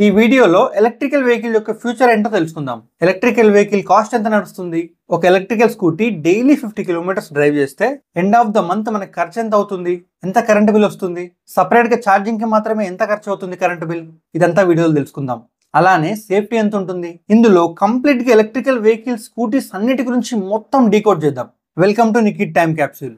ఈ వీడియోలో electrical vehicle యొక్క ఫ్యూచర్ ఏంటో తెలుసుకుందాం. ఎలక్ట్రికల్ వెహికల్ కాస్ట్ ఎంత నడుస్తుంది, ఒక electrical scooty daily 50 kilometres drive చేస్తే ఎండ్ ఆఫ్ ద మంత్ మనకి ఖర్చు ఎంత అవుతుంది, ఎంత కరెంట్ బిల్ వస్తుంది, సపరేట్ గా ఛార్జింగ్ కి మాత్రమే ఎంత ఖర్చు అవుతుంది కరెంట్ బిల్, ఇదంతా వీడియోలో తెలుసుకుందాం. అలానే సేఫ్టీ ఎంత ఉంటుంది, ఇందులో కంప్లీట్ గా ఎలక్ట్రికల్ వెహికల్ స్కూటీస్ అన్నిటి గురించి మొత్తం డీకోడ్ చేద్దాం. వెల్కమ్ టు నికిడ్ టైమ్ క్యాప్సూల్.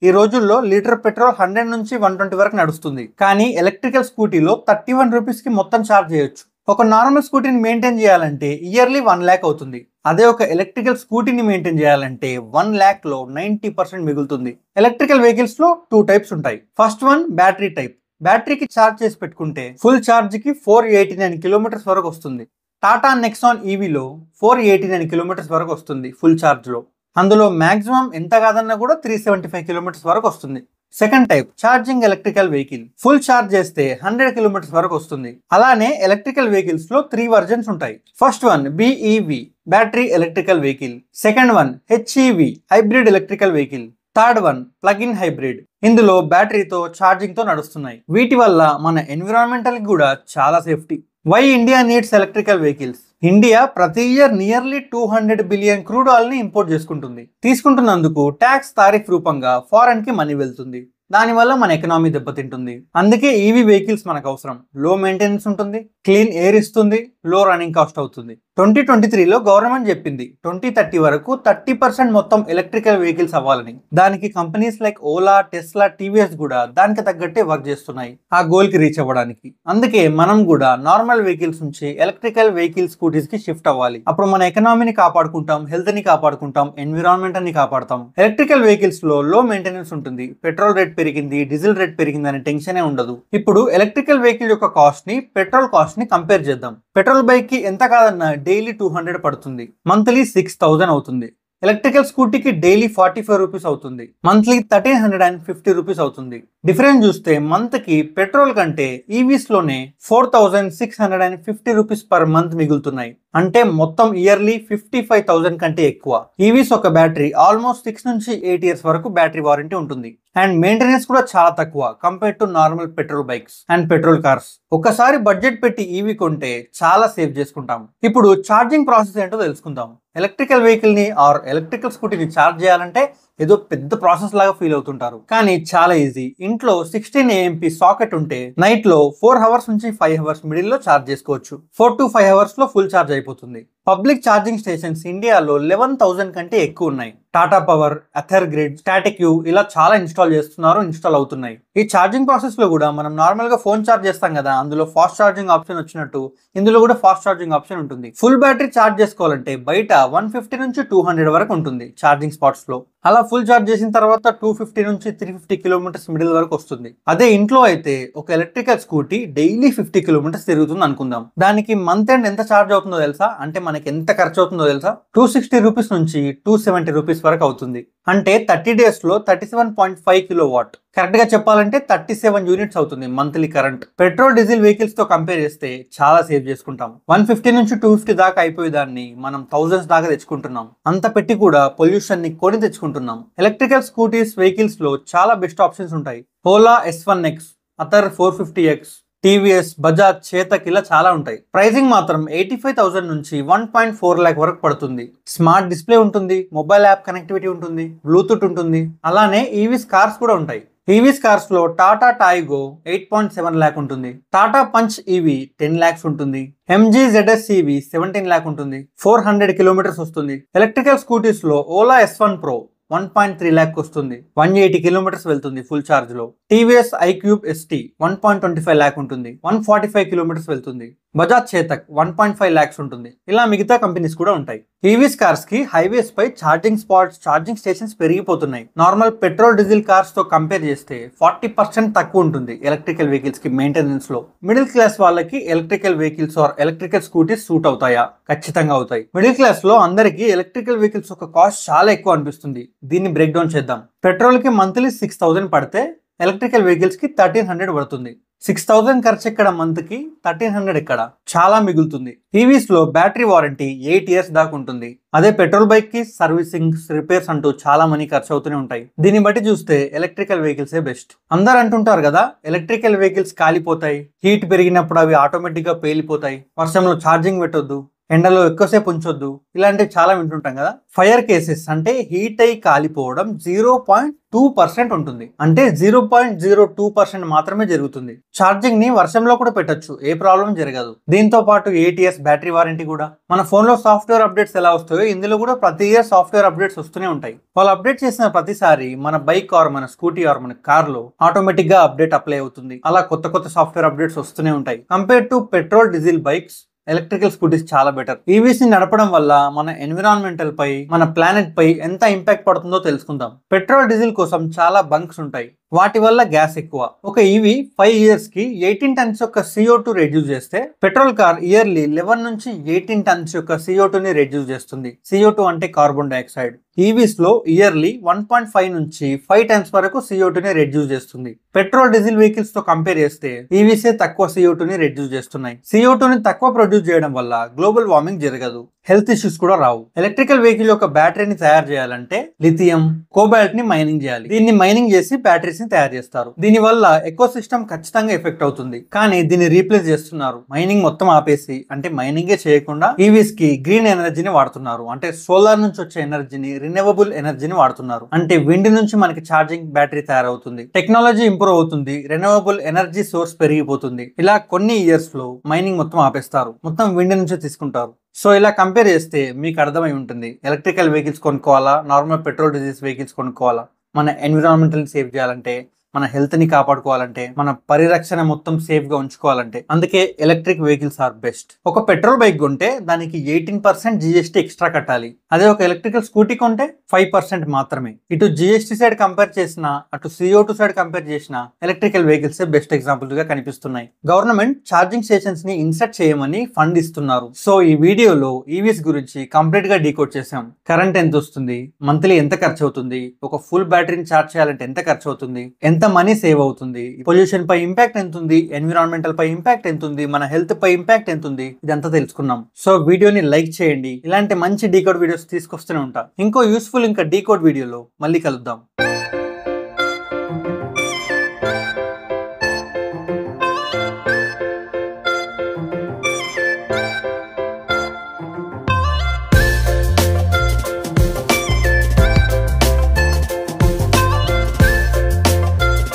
ఈ రోజుల్లో లీటర్ పెట్రోల్ 100 నుంచి 120 వరకు నడుస్తుంది. కానీ ఎలక్ట్రికల్ స్కూటీలో 31 రూపీస్ కి మొత్తం ఛార్జ్ చేయొచ్చు. ఒక నార్మల్ స్కూటీని మెయింటైన్ చేయాలంటే ఇయర్లీ 1 lakh అవుతుంది. అదే ఒక ఎలక్ట్రికల్ స్కూటీని మెయింటైన్ చేయాలంటే 1 lakh లో 90% మిగులుతుంది. ఎలక్ట్రికల్ వెహికల్స్ లో 2 టైప్స్ ఉంటాయి. First one battery type. బ్యాటరీకి ఛార్జ్ చేసి పెట్టుకుంటే ఫుల్ ఛార్జ్ కి 489 కిలోమీటర్స్ వరకు వస్తుంది. టాటా నెక్సాన్ ఈవీలో 489 కిలోమీటర్స్ వరకు వస్తుంది ఫుల్ ఛార్జ్ లో. అందులో మాక్సిమం ఎంత కాదన్నా కూడా 375 కిలోమీటర్స్ వరకు వస్తుంది. Second type charging electrical vehicle. Full charge చేస్తే 100 కిలోమీటర్స్ వరకు వస్తుంది. అలానే ఎలక్ట్రికల్ వెహికల్స్ లో 3 వర్జన్స్ ఉంటాయి. First one BEV battery electrical vehicle. Second one HEV hybrid electrical vehicle. Third one plug in hybrid. ఇందులో బ్యాటరీతో ఛార్జింగ్ తో నడుస్తున్నాయి. వీటి వల్ల మన ఎన్విరాన్మెంటల్ కూడా చాలా safety. Why India needs electrical vehicles? India ప్రతి year nearly 200 billion crude oil ని ఇంపోర్ట్ చేసుకుంటుంది. తీసుకుంటున్నందుకు ట్యాక్స్ తారీఫ్ రూపంగా ఫారెన్ కి మనీ వెళ్తుంది. దానివల్ల మన ఎకనామీ దెబ్బతింటుంది. అందుకే ఈవీ వెహికల్స్ మనకు అవసరం. లో మెయింటెనెన్స్ ఉంటుంది, క్లీన్ ఎయిర్ ఇస్తుంది, లో రన్నింగ్ కాస్ట్ అవుతుంది. 2023లో గవర్నమెంట్ చెప్పింది 2030 వరకు 30% మొత్తం ఎలక్ట్రికల్ వెహికల్స్ అవ్వాలని. దానికి companies like Ola, Tesla, TVS కూడా దానికి తగ్గట్టే వర్క్ చేస్తున్నాయి ఆ గోల్ కి రీచ్ అవ్వడానికి. అందుకే మనం కూడా నార్మల్ వెహికల్స్ నుంచి ఎలక్ట్రికల్ వెహికల్ స్కూటీస్ కి షిఫ్ట్ అవ్వాలి. అప్పుడు మన ఎకనామీని కాపాడుకుంటాం, హెల్త్ ని కాపాడుకుంటాం, ఎన్విరాన్మెంట్ ని కాపాడతాం. ఎలక్ట్రికల్ వెహికల్స్ లో లో మెయింటెనెన్స్ ఉంటుంది, పెట్రోల్ రేట్ పెరిగింది, డీజిల్ రేట్ పెరిగింది అనే టెన్షనే ఉండదు. ఇప్పుడు ఎలక్ట్రికల్ వెహికల్ యొక్క కాస్ట్ ని పెట్రోల్ కాస్ట్ ని కంపేర్ చేద్దాం. పెట్రోల్ బైక్ కి ఎంత కాదన్నా డైలీ 200 పడుతుంది, మంత్లీ 6000 అవుతుంది. ఎలక్ట్రికల్ స్కూటీకి డైలీ 45 రూపీస్ అవుతుంది, మంత్లీ 1350 రూపీస్ అవుతుంది. డిఫరెన్స్ చూస్తే మంత్ కి పెట్రోల్ కంటే ఈవీస్ లోనే 4650 రూపీస్ పర్ మంత్ మిగులుతున్నాయి. అంటే మొత్తం ఇయర్లీ 55,000 కంటే ఎక్కువ. ఈవీస్ ఒక బ్యాటరీ ఆల్మోస్ట్ 6 నుంచి 8 ఇయర్స్ వరకు బ్యాటరీ వారంటీ ఉంటుంది. అండ్ మెయింటెనెన్స్ కూడా చాలా తక్కువ compare to normal petrol bikes and petrol cars. ఒకసారి బడ్జెట్ పెట్టి ఈవీ కొంటే చాలా సేవ్ చేసుకుంటాం. ఇప్పుడు ఛార్జింగ్ ప్రాసెస్ ఏంటో తెలుసుకుందాం. ఎలక్ట్రికల్ వెహికల్ ని ఆర్ ఎలక్ట్రికల్ స్కూటీని ఛార్జ్ చేయాలంటే ఏదో పెద్ద ప్రాసెస్ లాగా ఫీల్ అవుతుంటారు, కానీ చాలా ఈజీ. ఇంట్లో 16 AMP సాకెట్ ఉంటే నైట్ లో 4 అవర్స్ నుంచి 5 అవర్స్ మిడిల్ లో ఛార్జ్ చేసుకోవచ్చు. 4 to 5 అవర్స్ లో ఫుల్ ఛార్జ్ అయిపోతుంది. పబ్లిక్ ఛార్జింగ్ స్టేషన్స్ ఇండియాలో 11,000 కంటే ఎక్కువ ఉన్నాయి. Tata power, Ather grid, static you ఇలా చాలా ఇన్స్టాల్ అవుతున్నాయి. ఈ ఛార్జింగ్ ప్రాసెస్ లో కూడా మనం నార్మల్ గా ఫోన్ ఛార్జ్ చేస్తాం కదా, అందులో ఫాస్ట్ ఛార్జింగ్ ఆప్షన్ వచ్చినట్టు ఇందులో కూడా ఫాస్ట్ ఛార్జింగ్ ఆప్షన్ ఉంటుంది. ఫుల్ బ్యాటరీ ఛార్జ్ చేసుకోవాలంటే బయట 150 నుంచి 200 వరకు ఉంటుంది ఛార్జింగ్ స్పాట్స్ లో. అలా ఫుల్ ఛార్జ్ చేసిన తర్వాత 250 నుంచి 350 కిలోమీటర్స్ మిడిల్ వరకు వస్తుంది. అదే ఇంట్లో అయితే ఒక ఎలక్ట్రికల్ స్కూటీ డైలీ 50 కిలోమీటర్స్ తిరుగుతుంది అనుకుందాం. దానికి మంత్ ఎండ్ ఎంత ఛార్జ్ అవుతుందో తెలుసా? అంటే మనకి ఎంత ఖర్చు అవుతుందో తెలుసా? 260 రూపీస్ నుంచి 270 రూపీస్ వరకు అవుతుంది. అంటే 30 డేస్ లో 37.5 కిలోవాట్. కరెక్ట్ గా చెప్పాలంటే 37 యూనిట్స్ అవుతుంది monthly current. Petrol, diesel vehicles తో కంపేర్ చేస్తే చాలా సేవ్ చేసుకుంటాం. 150 నుంచి 250 దాకా అయిపోయేదాన్ని మనం థౌజండ్స్ దాకా తెచ్చుకుంటున్నాం. అంత పెట్టి కూడా పొల్యూషన్ ని కొని తెచ్చుకుంటున్నాం. ఎలక్ట్రికల్ స్కూటీస్ వెహికల్స్ లో చాలా బెస్ట్ ఆప్షన్స్ ఉంటాయి. Ola S1X, other 450X, TVS, Bajaj, Chetak ఇలా చాలా ఉంటాయి. ప్రైసింగ్ మాత్రం 85,000 నుంచి 1.4 lakh వరకు పడుతుంది. స్మార్ట్ డిస్ప్లే ఉంటుంది, మొబైల్ యాప్ కనెక్టివిటీ ఉంటుంది, బ్లూటూత్ ఉంటుంది. అలానే ఈవీస్ కార్స్ కూడా ఉంటాయి. ఈవీస్ కార్స్ లో టాటా టాయిగో 8.7 lakh ఉంటుంది, టాటా పంచ్ ఈవీ 10 lakhs ఉంటుంది, MG ZS EV 17 lakh ఉంటుంది, 400 కిలోమీటర్స్ వస్తుంది. ఎలక్ట్రికల్ స్కూటీస్ లో ఓలా S1 Pro 1.3 lakh వస్తుంది, 180 కిలోమీటర్స్ వెళ్తుంది ఫుల్ ఛార్జ్ లో. టీవీఎస్ iQube ST 1.25 lakh ఉంటుంది, 145 కిలోమీటర్స్ వెళ్తుంది. బజాజ్ చేతక్ 1.5 lakhs ఉంటుంది. ఇలా మిగతా కంపెనీస్ కూడా ఉంటాయి. ఈవీస్ కార్స్ కి హైవేస్ పై ఛార్జింగ్ స్పాట్స్, ఛార్జింగ్ స్టేషన్స్ పెరిగిపోతున్నాయి. నార్మల్ పెట్రోల్, డీజిల్ కార్స్ తో కంపేర్ చేస్తే 40% తక్కువ ఉంటుంది ఎలక్ట్రికల్ వెహికల్స్ కి మెయింటెనెన్స్ లో. మిడిల్ క్లాస్ వాళ్ళకి electrical vehicles are electrical scooties suit అవుతాయా? ఖచ్చితంగా అవుతాయి. మిడిల్ క్లాస్ లో అందరికి ఎలక్ట్రికల్ వెహికల్స్ ఒక కాస్ట్ చాలా ఎక్కువ అనిపిస్తుంది. దీన్ని బ్రేక్ డౌన్ చేద్దాం. పెట్రోల్ కి మంత్లీ 6000 పడితే ఎలక్ట్రికల్ వెహికల్స్ కి 1300 పడుతుంది. 6000 ఖర్చు ఎక్కడ మంత్ కి 1300 ఎక్కడ, చాలా మిగులుతుంది. ఈవీస్ లో బ్యాటరీ వారంటీ 8 ఇయర్స్ దాకా ఉంటుంది. అదే పెట్రోల్ బైక్ కి సర్వీసింగ్, రిపేర్స్ అంటూ చాలా మనీ ఖర్చు అవుతూనే ఉంటాయి. దీన్ని బట్టి చూస్తే ఎలక్ట్రికల్ వెహికల్సే బెస్ట్. అందరు అంటుంటారు కదా, ఎలక్ట్రికల్ వెహికల్స్ కాలిపోతాయి, హీట్ పెరిగినప్పుడు అవి ఆటోమేటిక్ గా పేలిపోతాయి, వర్షంలో ఛార్జింగ్ పెట్టొద్దు, ఎండలో ఎక్కువసేపు ఉంచొద్దు, ఇలాంటివి చాలా వింటుంటాం కదా. ఫైర్ కేసెస్ అంటే హీట్ అయి కాలిపోవడం 0.2% ఉంటుంది. అంటే 0.02% మాత్రమే జరుగుతుంది. ఛార్జింగ్ ని వర్షంలో కూడా పెట్టొచ్చు, ఏ ప్రాబ్లం జరగదు. దీంతో పాటు 8 ఇయర్స్ బ్యాటరీ వారంటీ కూడా. మన ఫోన్ లో సాఫ్ట్వేర్ అప్డేట్స్ ఎలా వస్తాయో ఇందులో కూడా ప్రతి ఇయర్ సాఫ్ట్వేర్ అప్డేట్స్ వస్తూనే ఉంటాయి. వాళ్ళు అప్డేట్ చేసిన ప్రతిసారి మన బైక్ ఆర్ మన స్కూటీ ఆర్ మన కార్ లో ఆటోమేటిక్ గా అప్డేట్ అప్లై అవుతుంది. అలా కొత్త కొత్త సాఫ్ట్వేర్ అప్డేట్స్ వస్తూనే ఉంటాయి. Compare to petrol diesel bikes, electrical scooties చాలా బెటర్. ఈవీస్ ని నడపడం వల్ల మన ఎన్విరాన్మెంటల్ పై, మన ప్లానెట్ పై ఎంత ఇంపాక్ట్ పడుతుందో తెలుసుకుందాం. పెట్రోల్ డీజిల్ కోసం చాలా బంక్స్ ఉంటాయి, వాటి వల్ల గ్యాస్ ఎక్కువ. ఒక ఈవీ 5 ఇయర్స్ కి 18 టన్స్ యొక్క CO2 రెడ్యూస్ చేస్తే, పెట్రోల్ కార్ ఇయర్లీ 11 నుంచి 18 టన్స్ యొక్క CO2 ని రెడ్యూస్ చేస్తుంది. CO2 అంటే కార్బన్ డైఆక్సైడ్. ఈవీస్ లో ఇయర్లీ 1.5 నుంచి 5 టన్స్ వరకు CO2 ని రెడ్యూస్ చేస్తుంది. పెట్రోల్ డీజిల్ వెహికల్స్ తో కంపేర్ చేస్తే ఈవీసే తక్కువ CO2 ని రెడ్యూస్ చేస్తున్నాయి. CO2 ని తక్కువ ప్రొడ్యూస్ చేయడం వల్ల గ్లోబల్ వార్మింగ్ జరగదు, హెల్త్ ఇష్యూస్ కూడా రావు. ఎలక్ట్రికల్ వెహికల్ యొక్క బ్యాటరీని తయారు చేయాలంటే లిథియం, కోబాల్ట్ ని మైనింగ్ చేయాలి. దీన్ని మైనింగ్ చేసి బ్యాటరీస్ ని తయారు చేస్తారు. దీని వల్ల ఎకో సిస్టమ్ ఖచ్చితంగా ఎఫెక్ట్ అవుతుంది. కానీ దీన్ని రీప్లేస్ చేస్తున్నారు. మైనింగ్ మొత్తం ఆపేసి, అంటే మైనింగే చేయకుండా ఈవీస్ కి గ్రీన్ ఎనర్జీని వాడుతున్నారు. అంటే సోలార్ నుంచి వచ్చే ఎనర్జీని, రిన్యూవబుల్ ఎనర్జీని వాడుతున్నారు. అంటే విండ్ నుంచి మనకి ఛార్జింగ్ బ్యాటరీ తయారవుతుంది. టెక్నాలజీ ఇంప్రూవ్ అవుతుంది, రెన్యూవబుల్ ఎనర్జీ సోర్స్ పెరిగిపోతుంది. ఇలా కొన్ని ఇయర్స్ లో మైనింగ్ మొత్తం ఆపేస్తారు, మొత్తం విండ్ నుంచే తీసుకుంటారు. సో ఇలా కంపేర్ చేస్తే మీకు అర్థమై ఉంటుంది, ఎలక్ట్రికల్ వెహికల్స్ కొనుక్కోవాలా, నార్మల్ పెట్రోల్ డీజిల్ వెహికల్స్ కొనుక్కోవాలా. మన ఎన్విరాన్మెంటల్ని సేవ్ చేయాలంటే, మన హెల్త్ ని కాపాడుకోవాలంటే, మన పరిరక్షణ మొత్తం సేఫ్ గా ఉంచుకోవాలంటే, అందుకే ఎలక్ట్రిక్ వెహికల్స్ ఆర్ బెస్ట్. ఒక పెట్రోల్ బైక్ కొంటే దానికి 18% GST ఎక్స్ట్రా కట్టాలి. అదే ఒక ఎలక్ట్రికల్ స్కూటీ కొంటే 5% మాత్రమే. ఇటు GST సైడ్ కంపేర్ చేసినా, అటు CO2 సైడ్ కంపేర్ చేసినా ఎలక్ట్రికల్ వెహికల్స్ బెస్ట్ ఎగ్జాంపుల్ గా కనిపిస్తున్నాయి. గవర్నమెంట్ ఛార్జింగ్ స్టేషన్స్ ని ఇన్సర్ట్ చేయమని ఫండ్ ఇస్తున్నారు. సో ఈ వీడియోలో ఈవీస్ గురించి కంప్లీట్ గా డీకోడ్ చేసాం. కరెంట్ ఎంత వస్తుంది, మంత్లీ ఎంత ఖర్చు అవుతుంది, ఒక ఫుల్ బ్యాటరీని ఛార్జ్ చేయాలంటే ఎంత ఖర్చు అవుతుంది, ఎంత మనీ సేవ్ అవుతుంది, పొల్యూషన్ పై ఇంపాక్ట్ ఎంత ఉంది, ఎన్విరాన్మెంటల్ పై ఇంపాక్ట్ ఎంత ఉంది, మన హెల్త్ పై ఇంపాక్ట్ ఎంత ఉంది, ఇదంతా తెలుసుకున్నాం. సో వీడియోని లైక్ చేయండి. ఇలాంటి మంచి డీకోడ్ వీడియోస్ తీసుకొస్తూనే ఉంటా. ఇంకో యూస్ఫుల్ ఇంకా డీకోడ్ వీడియోలో మళ్ళీ కలుద్దాం.